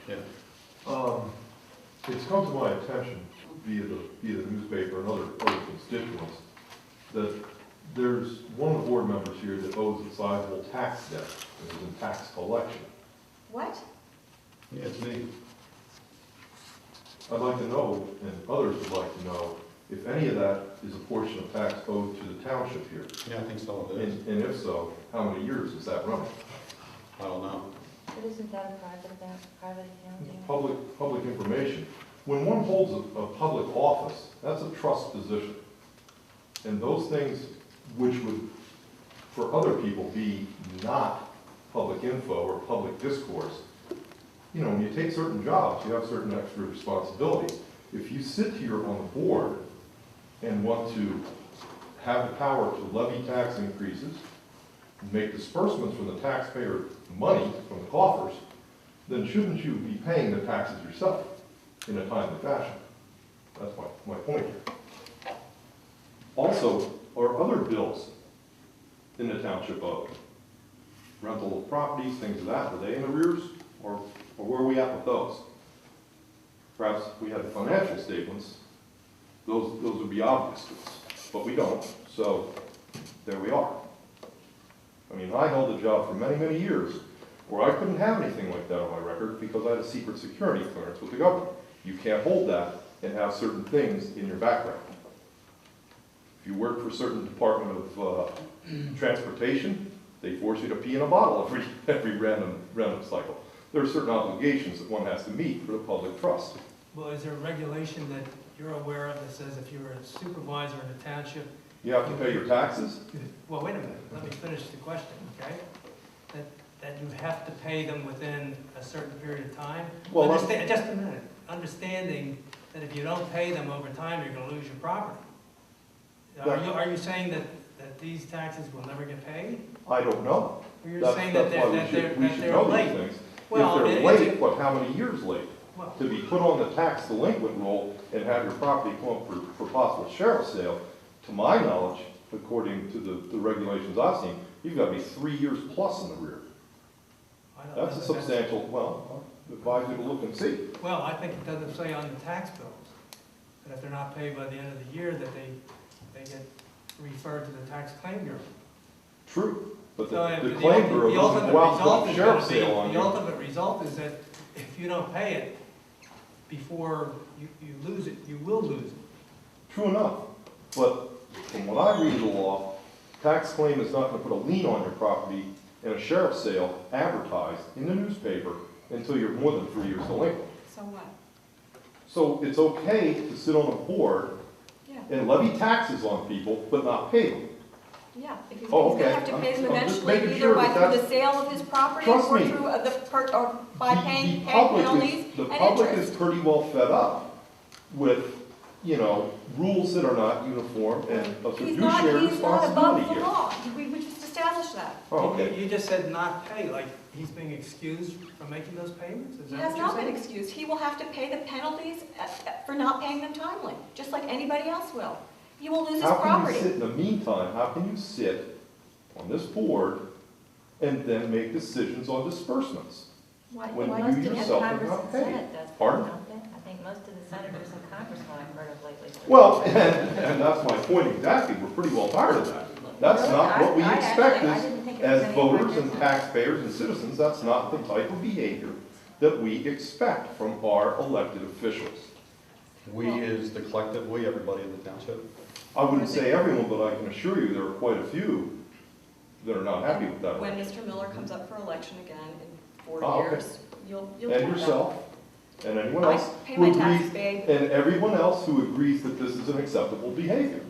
Yeah. It's come to my attention via the newspaper and other constituents that there's one of the board members here that owes a sizable tax debt and is in tax collection. What? Yeah, it's me. I'd like to know, and others would like to know, if any of that is a portion of tax owed to the township here. Yeah, I think so it is. And if so, how many years is that running? I don't know. But isn't that a private account? Public information. When one holds a public office, that's a trust position. And those things which would, for other people, be not public info or public discourse, you know, when you take certain jobs, you have certain extra responsibilities. If you sit here on the board and want to have the power to levy tax increases, make disbursements from the taxpayer money from the coffers, then shouldn't you be paying the taxes yourself in a timely fashion? That's my point here. Also, are other bills in the township owed? Rental of properties, things of that, are they in arrears? Or where are we at with those? Perhaps we had the financial statements, those would be obvious to us, but we don't, so there we are. I mean, I held a job for many, many years where I couldn't have anything like that on my record because I had a secret security clearance with the government. You can't hold that and have certain things in your background. If you work for a certain department of transportation, they force you to pee in a bottle every random cycle. There are certain obligations that one has to meet for the public trust. Well, is there a regulation that you're aware of that says if you're a supervisor in a township? You have to pay your taxes? Well, wait a minute, let me finish the question, okay? That you have to pay them within a certain period of time? Well, just a minute. Understanding that if you don't pay them over time, you're gonna lose your property. Are you saying that these taxes will never get paid? I don't know. Or you're saying that they're late? Things. Well, if they're late, but how many years late? Well, To be put on the tax delinquent roll and have your property come up for possible sheriff's sale, to my knowledge, according to the regulations I've seen, you've got to be 3 years plus in the rear. I don't know That's a that substantial, well, I advise you to look and see. Well, I think it doesn't say on the tax bills that if they're not paid by the end of the year, that they get referred to the tax claim bureau. True, but So, the claim bureau doesn't go out and put a sheriff's sale on the you. ultimate result is that if you don't pay it before you lose it, you will lose it. True enough, but from what I read of the law, tax claim is not going to put a lien on your property in a sheriff's sale advertised in the newspaper until you're more than 3 years delinquent. So what? So it's okay to sit on a board Yeah, and levy taxes on people, but not pay them. yeah, because he's Oh, gonna okay. have to pay them I'm just eventually, making either sure by that through that's- the sale of his property Trust or me. through or by paying public penalties the and public interest. is pretty well fed up with, you know, rules that are not uniform and a He's fiduciary not responsibility above the here. law. We just established that. Oh, okay. You just said not pay, like he's being excused from making those payments? Is He that has what you're not been saying? excused. He will have to pay the penalties for not paying them timely, just like anybody else will. He will lose his How can you property. sit, in the meantime, how can you sit on this board and then make decisions on disbursements? Why when most you of the yourself are Congress not and paid? Senate does that, Pardon? don't they? I think most of the senators and congressmen I've heard of lately. Well, and that's my point exactly, we're pretty well tired of that. That's Really? not what we I expect actually- I didn't think it was as any of my voters and business. taxpayers and citizens. That's not the type of behavior that we expect from our elected officials. We is the collective we, everybody in the township. I wouldn't say everyone, but I can assure you there are quite a few that are not happy with that. When Mr. Miller comes up for election again in 4 Oh, okay. years, you'll And find out. yourself, and anyone I else pay who my agrees, taxes, babe. and everyone else who agrees that this is an acceptable behavior.